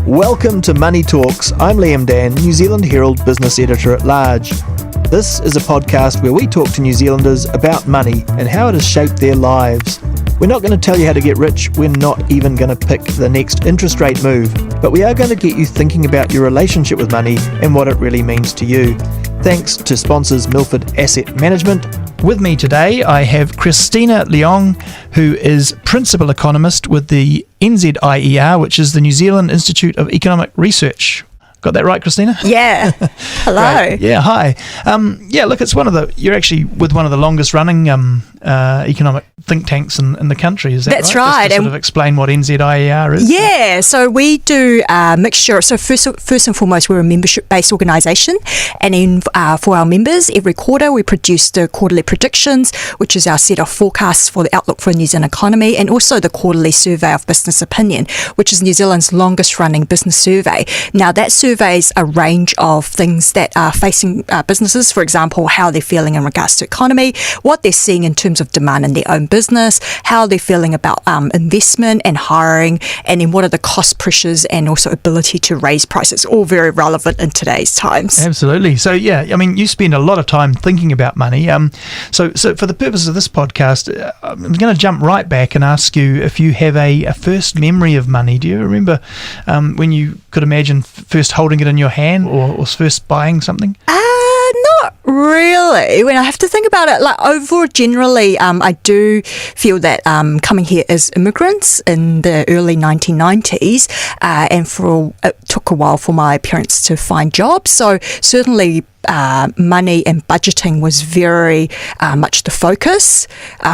Welcome to Money Talks. I'm Liam Dann, New Zealand Herald Business Editor at Large. This is a podcast where we talk to New Zealanders about money and how it has shaped their lives. We're not going to tell you how to get rich, we're not even going to pick the next interest rate move, but we are going to get you thinking about your relationship with money and what it really means to you. Thanks to sponsors Milford Asset Management. With me today, I have Christina Leung, who is Principal Economist with the NZIER, which is the New Zealand Institute of Economic Research. Got that right, Christina? Yeah. Hello. Right. Yeah, hi. Look, you're actually with one of the longest running economic think tanks in the country, is that That's right? right. Just to sort of explain what NZIER is. Yeah, so we do a mixture. So first and foremost, we're a membership-based organisation, and then for our members, every quarter we produce the quarterly predictions, which is our set of forecasts for the outlook for the New Zealand economy, and also the quarterly survey of business opinion, which is New Zealand's longest running business survey. Now, that surveys a range of things that are facing businesses, for example, how they're feeling in regards to economy, what they're seeing in terms of demand in their own business, how they're feeling about investment and hiring, and then what are the cost pressures and also ability to raise prices, all very relevant in today's times. Absolutely. So, yeah, I mean, you spend a lot of time thinking about money. So for the purpose of this podcast, I'm going to jump right back and ask you if you have a first memory of money. Do you remember when you could imagine first holding it in your hand or first buying something? Not really. When I have to think about it, like overall, generally, I do feel that coming here as immigrants in the early 1990s, and it took a while for my parents to find jobs. So certainly money and budgeting was very much the focus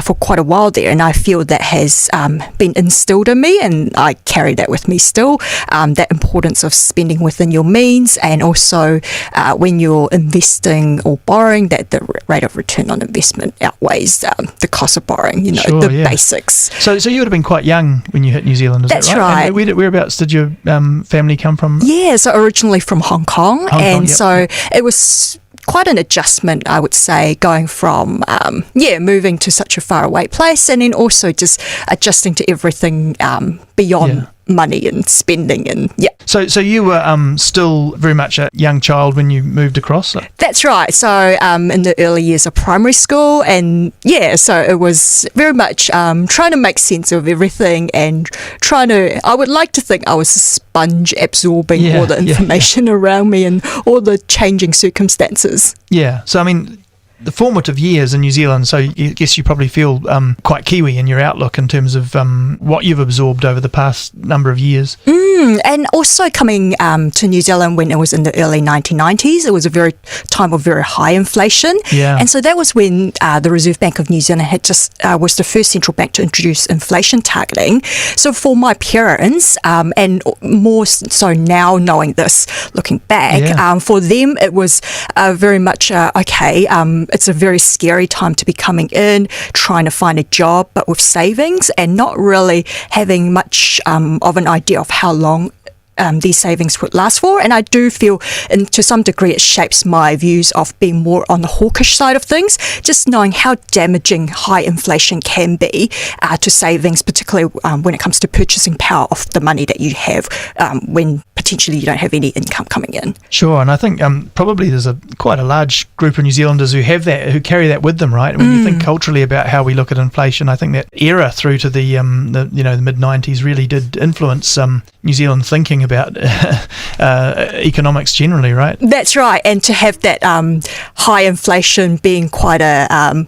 for quite a while there, and I feel that has been instilled in me, and I carry that with me still, that importance of spending within your means, and also when you're investing or borrowing, that the rate of return on investment outweighs the cost of borrowing, basics. So you would have been quite young when you hit New Zealand, is That's that right? right. And whereabouts did your family come from? Yeah, so originally from Hong Kong, so it was quite an adjustment, I would say, going from moving to such a faraway place, and then also just adjusting to everything beyond money and spending, and So you were still very much a young child when you moved across? That's right. So in the early years of primary school, and so it was very much trying to make sense of everything and I would like to think I was a sponge absorbing all the information around me and all the changing circumstances. Yeah. So, I mean, the formative years in New Zealand, so I guess you probably feel quite Kiwi in your outlook in terms of what you've absorbed over the past number of years. And also coming to New Zealand when it was in the early 1990s, it was a time of very high inflation. Yeah. And so that was when the Reserve Bank of New Zealand was the first central bank to introduce inflation targeting. So for my parents, and more so now knowing this, looking back, for them it was very much, it's a very scary time to be coming in, trying to find a job, but with savings and not really having much of an idea of how long these savings would last for. And I do feel, and to some degree, it shapes my views of being more on the hawkish side of things, just knowing how damaging high inflation can be to savings, particularly when it comes to purchasing power of the money that you have when potentially you don't have any income coming in. Sure, and I think probably there's quite a large group of New Zealanders who carry that with them, right? When you think culturally about how we look at inflation, I think that era through to the mid-90s really did influence New Zealand thinking about economics generally, right? That's right, and to have that high inflation being quite a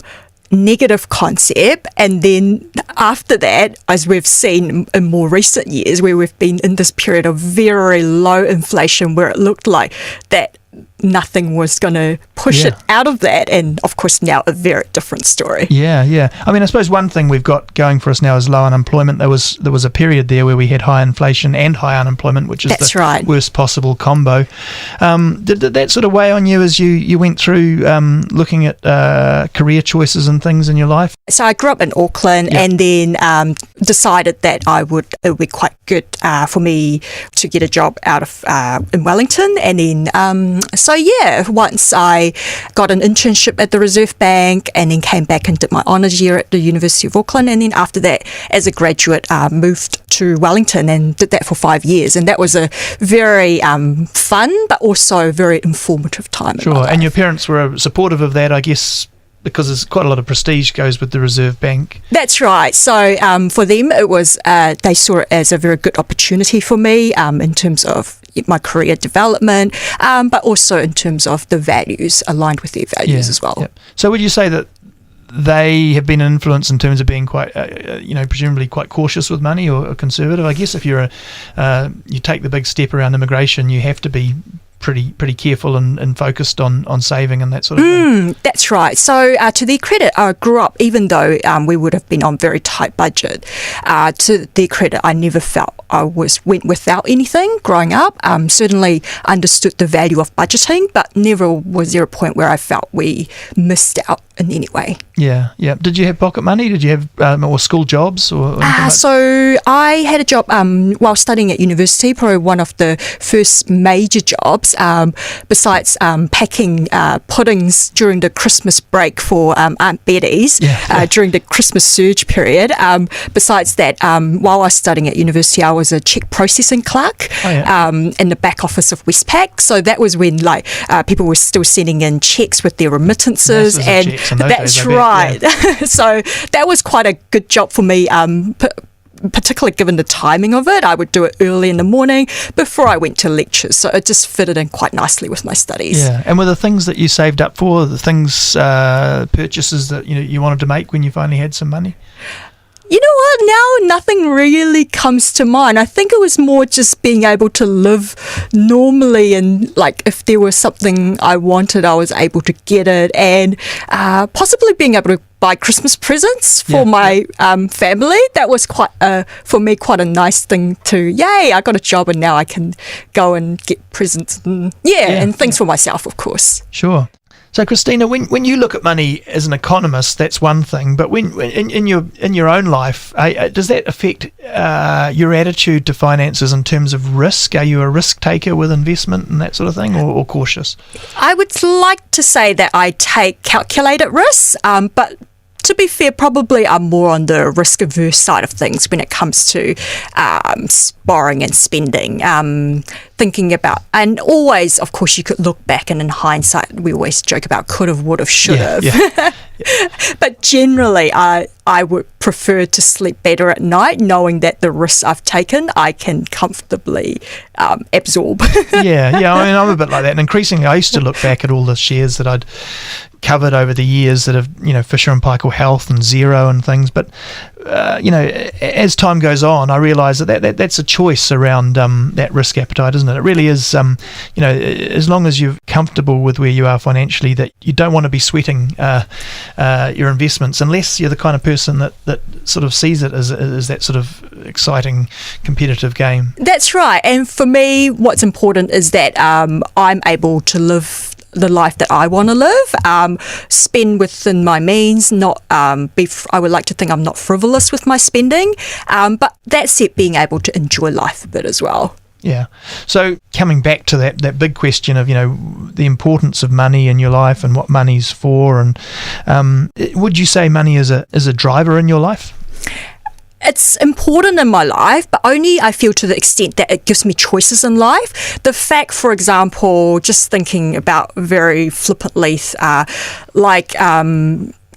negative concept, and then after that, as we've seen in more recent years, where we've been in this period of very low inflation where it looked like that nothing was going to push it out of that, and of course now a very different story. Yeah. I mean, I suppose one thing we've got going for us now is low unemployment. There was a period there where we had high inflation and high unemployment, which is worst possible combo. Did that sort of weigh on you as you went through looking at career choices and things in your life? So I grew up in Auckland, and then decided that it would be quite good for me to get a job out of in Wellington, and then So once I got an internship at the Reserve Bank and then came back and did my honours year at the University of Auckland, and then after that, as a graduate, moved to Wellington and did that for 5 years, and that was a very fun but also very informative time. Sure, and your parents were supportive of that, I guess, because there's quite a lot of prestige goes with the Reserve Bank. That's right. So for them, it was they saw it as a very good opportunity for me in terms of my career development, but also in terms of the values aligned with their values as well. Yeah. So would you say that they have been an influence in terms of being quite, presumably quite cautious with money or conservative? I guess if you're you take the big step around immigration, you have to be pretty careful and focused on saving and that sort of thing. That's right. So to their credit, I grew up, even though we would have been on very tight budget, to their credit, I never felt I went without anything growing up. Certainly understood the value of budgeting, but never was there a point where I felt we missed out in any way. Yeah. Did you have pocket money? Did you have or school jobs or anything So I had a job while studying at university, probably one of the first major jobs, besides packing puddings during the Christmas break for Aunt Betty's during the Christmas surge period. Besides that, while I was studying at university, I was a cheque processing clerk in the back office of Westpac. So that was when people were still sending in cheques with their remittances, and that's right. So that was quite a good job for me, particularly given the timing of it. I would do it early in the morning before I went to lectures, so it just fitted in quite nicely with my studies. Yeah, and were the things that you saved up for, the things, purchases that you wanted to make when you finally had some money? You know what? Now nothing really comes to mind. I think it was more just being able to live normally, and like if there was something I wanted, I was able to get it, and possibly being able to buy Christmas presents for my family. That was quite for me quite a nice thing to. Yay! I got a job and now I can go and get presents and things for myself, of course. Sure. So, Christina, when you look at money as an economist, that's one thing. But when in your own life, does that affect your attitude to finances in terms of risk? Are you a risk taker with investment and that sort of thing, or cautious? I would like to say that I take calculated risks, but to be fair, probably I'm more on the risk-averse side of things when it comes to borrowing and spending, thinking about, and always, of course, you could look back and in hindsight, we always joke about could have, would have, should have. Yeah. But generally, I would prefer to sleep better at night knowing that the risks I've taken, I can comfortably absorb. Yeah, I mean, I'm a bit like that. And increasingly, I used to look back at all the shares that I'd covered over the years that have, Fisher and Paykel Health and Xero and things. But, as time goes on, I realise that's a choice around that risk appetite, isn't it? It really is, as long as you're comfortable with where you are financially, that you don't want to be sweating your investments unless you're the kind of person that sort of sees it as that sort of exciting competitive game. That's right. And for me, what's important is that I'm able to live the life that I want to live, spend within my means, not I would like to think I'm not frivolous with my spending, but that's it, being able to enjoy life a bit as well. Yeah. So coming back to that big question of, the importance of money in your life and what money's for, and would you say money is a driver in your life? It's important in my life, but only I feel to the extent that it gives me choices in life. The fact, for example, just thinking about very flippantly,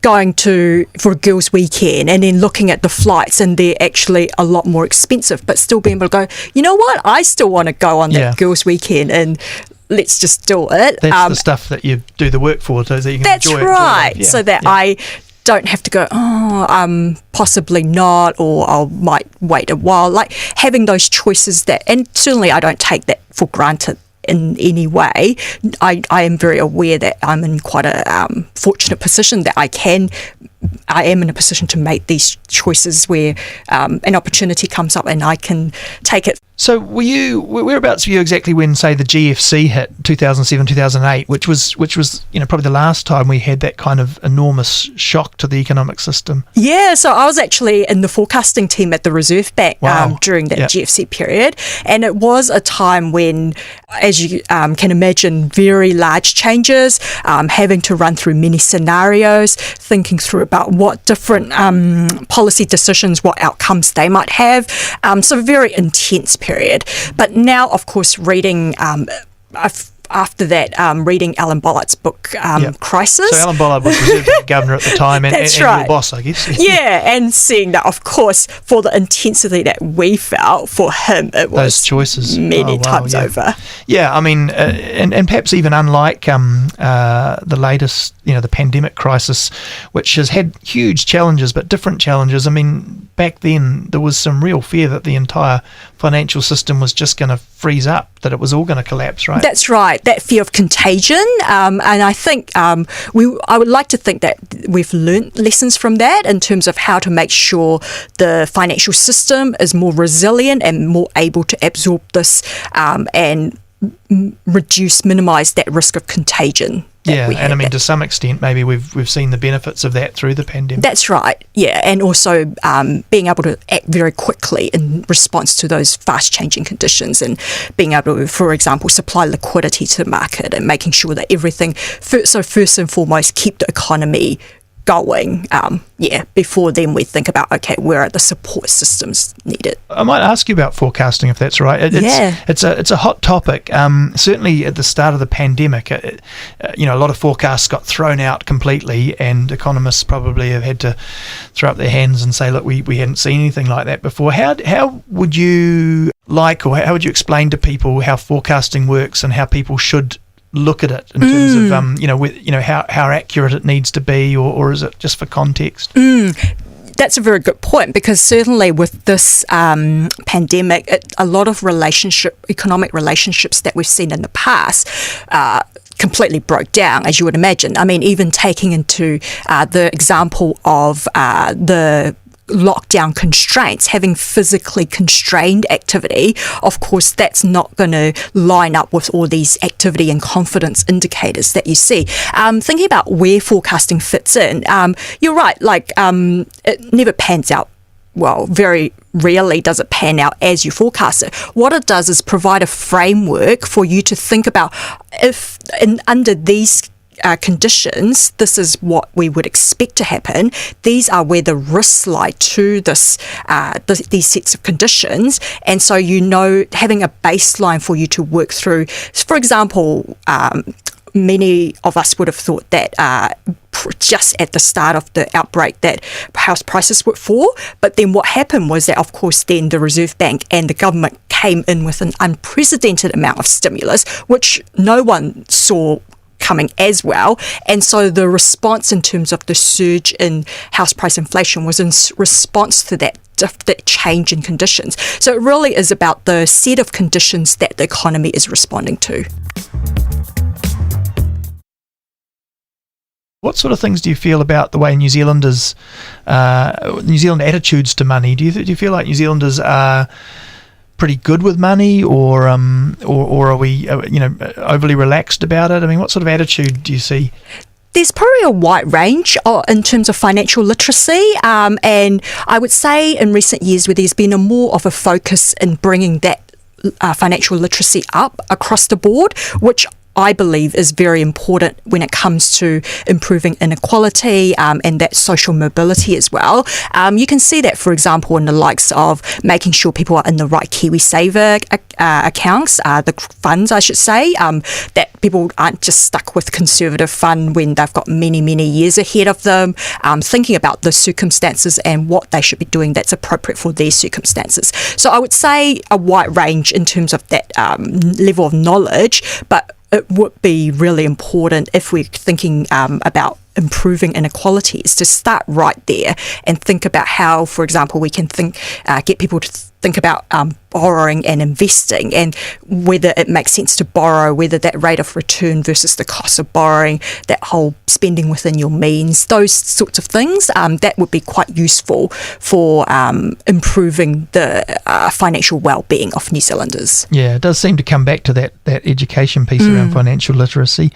going for a girls' weekend and then looking at the flights, and they're actually a lot more expensive, but still being able to go, you know what, I still want to go on that girls' weekend, and let's just do it. That's the stuff that you do the work for, so that you can enjoy it. That's right, so that I don't have to go, possibly not, or I might wait a while. Like having those choices and certainly I don't take that for granted in any way. I am very aware that I'm in quite a fortunate position that I can I am in a position to make these choices where an opportunity comes up and I can take it. So whereabouts were you exactly when, say, the GFC hit 2007, 2008, which was probably the last time we had that kind of enormous shock to the economic system? Yeah, so I was actually in the forecasting team at the Reserve Bank during that GFC period, and it was a time when, as you can imagine, very large changes, having to run through many scenarios, thinking through about what different policy decisions, what outcomes they might have. So a very intense period. But now, of course, reading after that, reading Alan Bollard's book, Crisis. So Alan Bollard was Reserve Bank Governor at the time and your boss, I guess. Yeah, and seeing that, of course, for the intensity that we felt, for him, it was those choices many times over. Yeah, I mean, and perhaps even unlike the latest, the pandemic crisis, which has had huge challenges, but different challenges. I mean, back then, there was some real fear that the entire financial system was just going to freeze up, that it was all going to collapse, right? That's right, that fear of contagion. And I think I would like to think that we've learnt lessons from that in terms of how to make sure the financial system is more resilient and more able to absorb this and minimise that risk of contagion. Yeah, and I mean, to some extent, maybe we've seen the benefits of that through the pandemic. That's right, yeah, and also being able to act very quickly in response to those fast-changing conditions and being able to, for example, supply liquidity to the market and making sure that everything, so first and foremost, keep the economy going, before then we think about, okay, where are the support systems needed? I might ask you about forecasting, if that's right. It's a hot topic. Certainly at the start of the pandemic, a lot of forecasts got thrown out completely, and economists probably have had to throw up their hands and say, look, we hadn't seen anything like that before. How would you how would you explain to people how forecasting works and how people should look at it in terms of how accurate it needs to be, or is it just for context? That's a very good point, because certainly with this pandemic, a lot of economic relationships that we've seen in the past completely broke down, as you would imagine. I mean, even taking into the example of the lockdown constraints, having physically constrained activity, of course, that's not going to line up with all these activity and confidence indicators that you see. Thinking about where forecasting fits in, you're right, it never pans out. Well, very rarely does it pan out as you forecast it. What it does is provide a framework for you to think about if under these conditions, this is what we would expect to happen. These are where the risks lie to these sets of conditions. And so, having a baseline for you to work through. For example, many of us would have thought that just at the start of the outbreak that house prices would fall. But then what happened was that, of course, then the Reserve Bank and the government came in with an unprecedented amount of stimulus, which no one saw coming as well. And so the response in terms of the surge in house price inflation was in response to that change in conditions. So it really is about the set of conditions that the economy is responding to. What sort of things do you feel about the way New Zealand attitudes to money? Do you feel like New Zealanders are pretty good with money, or are we overly relaxed about it? I mean, what sort of attitude do you see? There's probably a wide range in terms of financial literacy, and I would say in recent years where there's been more of a focus in bringing that financial literacy up across the board, which I believe is very important when it comes to improving inequality and that social mobility as well. You can see that, for example, in the likes of making sure people are in the right KiwiSaver accounts, the funds, I should say, that people aren't just stuck with conservative fund when they've got many, many years ahead of them, thinking about the circumstances and what they should be doing that's appropriate for their circumstances. So I would say a wide range in terms of that level of knowledge, but it would be really important if we're thinking about improving inequalities, to start right there and think about how, for example, we can get people to think about borrowing and investing, and whether it makes sense to borrow, whether that rate of return versus the cost of borrowing, that whole spending within your means, those sorts of things, that would be quite useful for improving the financial well-being of New Zealanders. Yeah, it does seem to come back to that education piece around financial literacy.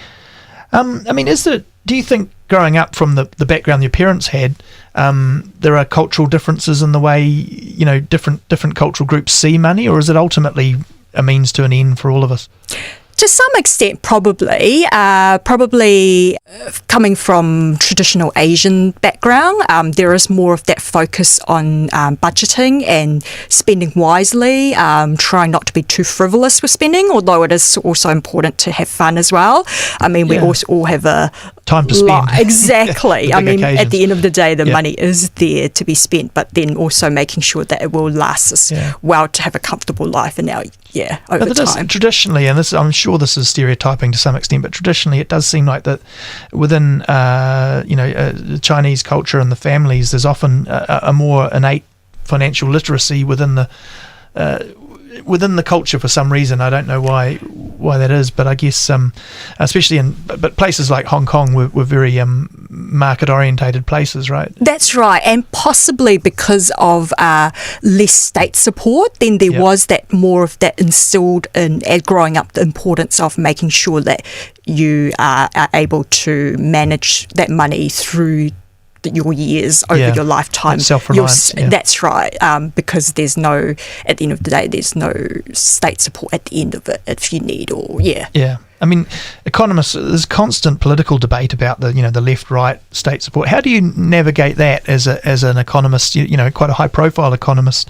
Do you think, growing up from the background your parents had, there are cultural differences in the way, different cultural groups see money, or is it ultimately a means to an end for all of us? To some extent, probably coming from traditional Asian background, there is more of that focus on budgeting and spending wisely, trying not to be too frivolous with spending, although it is also important to have fun as well. I mean, we also all have a time to spend. Exactly. I mean, occasions. At the end of the day, the money is there to be spent, but then also making sure that it will last us well to have a comfortable life and over time. Traditionally, and I'm sure this is stereotyping to some extent, but traditionally it does seem like that within Chinese culture and the families, there's often a more innate financial literacy within the culture for some reason. I don't know why that is, but I guess especially but places like Hong Kong were very market orientated places, right? That's right, and possibly because of less state support, then there was that more of that instilled in growing up, the importance of making sure that you are able to manage that money through your years over your lifetime. Self-reliance. That's right, because at the end of the day, there's no state support at the end of it if you need Yeah. I mean, economists, there's constant political debate about the left-right state support. How do you navigate that as an economist? Quite a high-profile economist.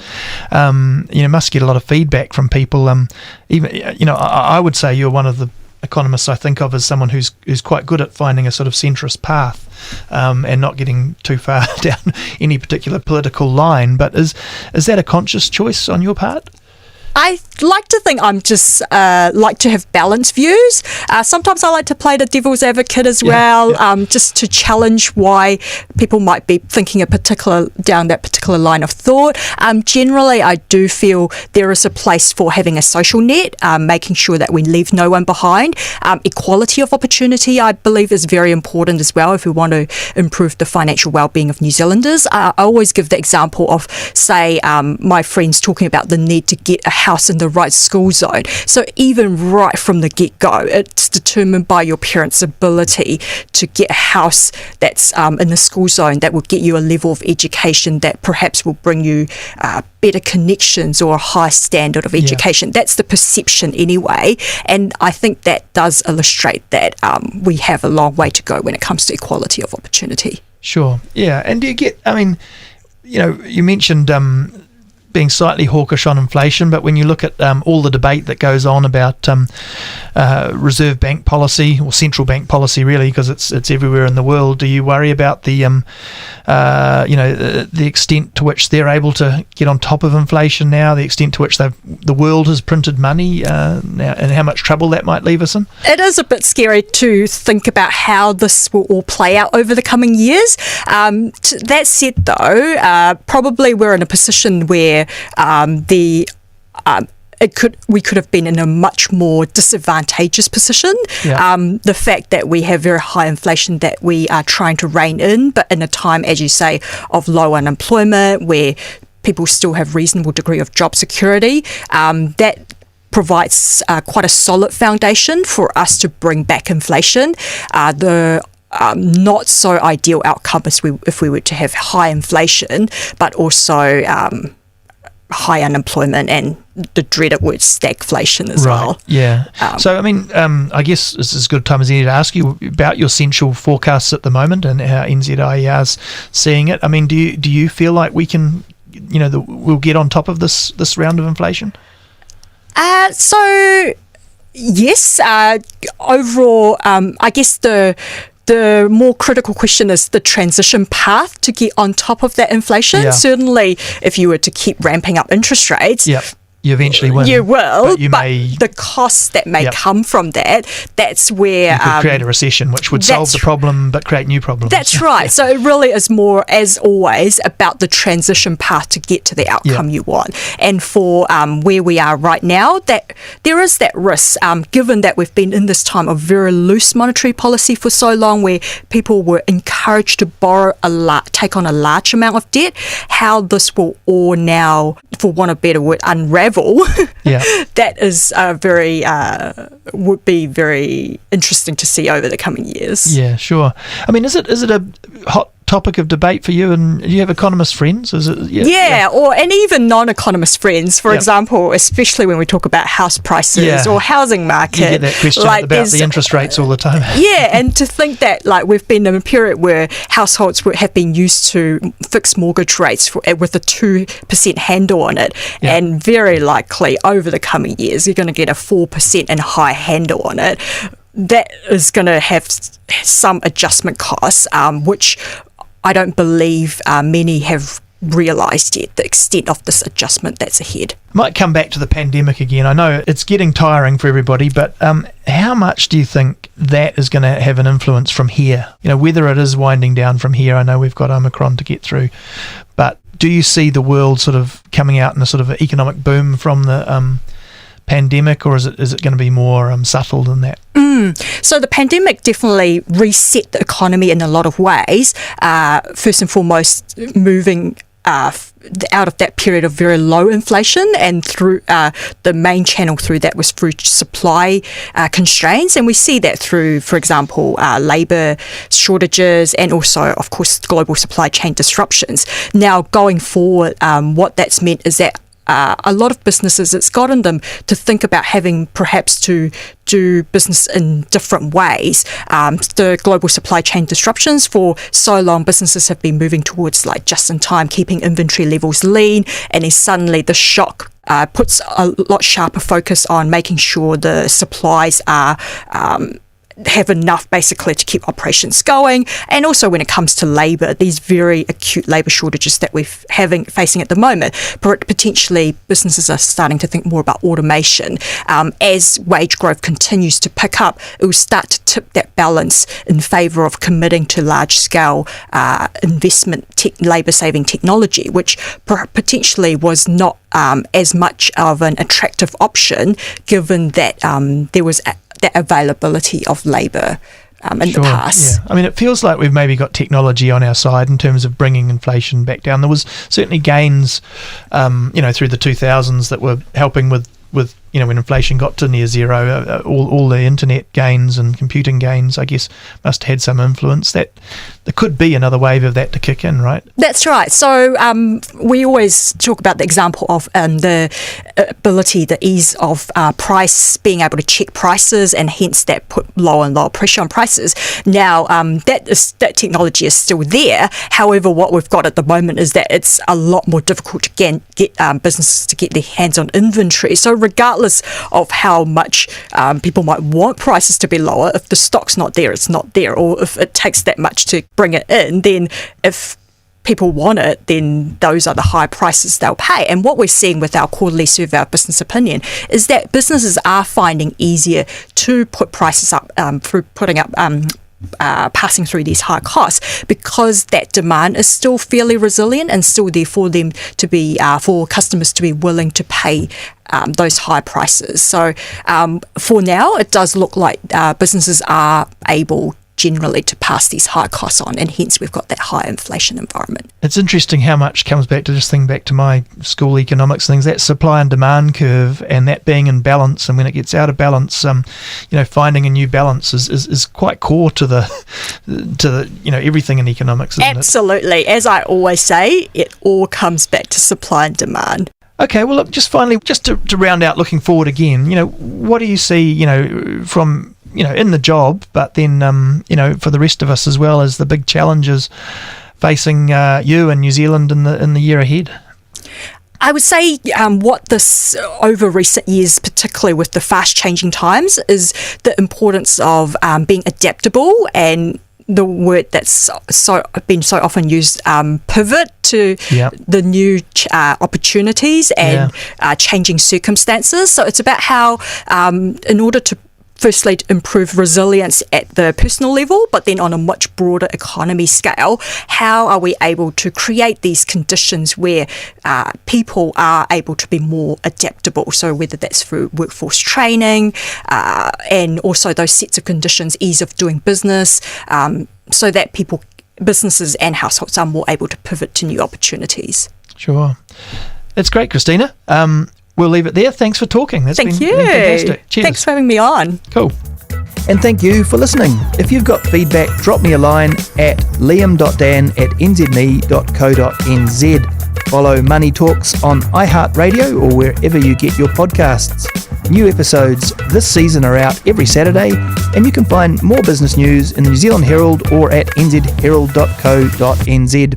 Must get a lot of feedback from people. I would say you're one of the economists I think of as someone who's quite good at finding a sort of centrist path and not getting too far down any particular political line. But is that a conscious choice on your part? I like to think I'm just like to have balanced views. Sometimes I like to play the devil's advocate as well, just to challenge why people might be thinking down that particular line of thought. Generally, I do feel there is a place for having a social net, making sure that we leave no one behind. Equality of opportunity, I believe, is very important as well if we want to improve the financial well-being of New Zealanders. I always give the example of, say, my friends talking about the need to get a house in the right school zone. So even right from the get-go, it's determined by your parents' ability to get a house that's in the school zone that will get you a level of education that perhaps will bring you better connections or a high standard of education. That's the perception anyway. And I think that does illustrate that we have a long way to go when it comes to equality of opportunity. Sure. Yeah. And do you get, you mentioned being slightly hawkish on inflation, but when you look at all the debate that goes on about reserve bank policy, or central bank policy really, because it's everywhere in the world, do you worry about the extent to which they're able to get on top of inflation now, the extent to which the world has printed money now, and how much trouble that might leave us in? It is a bit scary to think about how this will all play out over the coming years. That said though, probably we're in a position where we could have been in a much more disadvantageous position. The fact that we have very high inflation that we are trying to rein in, but in a time, as you say, of low unemployment, where people still have reasonable degree of job security, that provides quite a solid foundation for us to bring back inflation. The not so ideal outcome is if we were to have high inflation, but also high unemployment and the dreaded word stagflation as well. Yeah. So, I guess this is as good a time as any to ask you about your central forecasts at the moment and how NZIER's seeing it. Do you feel like we can, we'll get on top of this round of inflation? So, yes. Overall, I guess the more critical question is the transition path to get on top of that inflation. Certainly, if you were to keep ramping up interest rates, you eventually win. You will, but may, the costs that may come from that's where... You could create a recession, which would solve the problem, but create new problems. That's right. So it really is more, as always, about the transition path to get to the outcome you want. And for where we are right now, that there is that risk, given that we've been in this time of very loose monetary policy for so long, where people were encouraged to borrow take on a large amount of debt, how this will all now, for want of a better word, unravel. That is would be very interesting to see over the coming years. Yeah, sure. I mean, is it a hot topic of debate for you, and do you have economist friends? Is it? And even non-economist friends, for example, especially when we talk about house prices or housing market. You get that question about the interest rates all the time. And to think that we've been in a period where households have been used to fixed mortgage rates with a 2% handle on it, and very likely over the coming years you're going to get a 4% and high handle on it. That is going to have some adjustment costs, which I don't believe many have realised yet, the extent of this adjustment that's ahead. Might come back to the pandemic again. I know it's getting tiring for everybody, but how much do you think that is going to have an influence from here? Whether it is winding down from here, I know we've got Omicron to get through, but do you see the world sort of coming out in a sort of economic boom from the pandemic, or is it going to be more subtle than that? So the pandemic definitely reset the economy in a lot of ways. First and foremost, moving out of that period of very low inflation, and through the main channel through that was through supply constraints, and we see that through, for example, labour shortages, and also, of course, global supply chain disruptions. Now, going forward, what that's meant is that a lot of businesses, it's gotten them to think about having perhaps to do business in different ways. The global supply chain disruptions, for so long businesses have been moving towards just in time, keeping inventory levels lean, and then suddenly the shock puts a lot sharper focus on making sure the supplies are have enough basically to keep operations going. And also when it comes to labour, these very acute labour shortages that we're facing at the moment, potentially businesses are starting to think more about automation. As wage growth continues to pick up, it will start to tip that balance in favour of committing to large-scale investment labour-saving technology, which potentially was not as much of an attractive option, given that there was that availability of labour in the past. Yeah. I mean, it feels like we've maybe got technology on our side in terms of bringing inflation back down. There was certainly gains, through the 2000s that were helping with when inflation got to near zero. All the internet gains and computing gains, I guess, must have had some influence. That there could be another wave of that to kick in, right? That's right. So we always talk about the example of the ability, the ease of being able to check prices, and hence that put lower and lower pressure on prices. Now, that technology is still there. However, what we've got at the moment is that it's a lot more difficult to get businesses to get their hands on inventory. So regardless of how much people might want prices to be lower, if the stock's not there, it's not there. Or if it takes that much to bring it in, then if people want it, then those are the high prices they'll pay. And what we're seeing with our quarterly survey of business opinion is that businesses are finding easier to put prices up through putting up passing through these high costs, because that demand is still fairly resilient and still there for them to be for customers to be willing to pay those high prices. So for now, it does look like businesses are able generally to pass these high costs on, and hence we've got that high inflation environment. It's interesting how much comes back to this thing, back to my school economics things, that supply and demand curve, and that being in balance. And when it gets out of balance, finding a new balance is quite core to the everything in economics, isn't Absolutely. it? As I always say, it all comes back to supply and demand. Okay, well, look, just finally, just to round out, looking forward again, what do you see, from in the job, but then, for the rest of us as well, as the big challenges facing you and New Zealand in the year ahead? I would say what this, over recent years, particularly with the fast changing times, is the importance of being adaptable and the word that's been so often used, pivot to the new opportunities and changing circumstances. So it's about how, in order to firstly to improve resilience at the personal level, but then on a much broader economy scale, how are we able to create these conditions where people are able to be more adaptable? So whether that's through workforce training and also those sets of conditions, ease of doing business, so that businesses and households are more able to pivot to new opportunities. Sure. It's great, Christina. We'll leave it there. Thanks for talking. Been fantastic. Cheers. Thanks for having me on. Cool. And thank you for listening. If you've got feedback, drop me a line at liam.dan@nzme.co.nz. Follow Money Talks on iHeartRadio or wherever you get your podcasts. New episodes this season are out every Saturday, and you can find more business news in the New Zealand Herald or at nzherald.co.nz.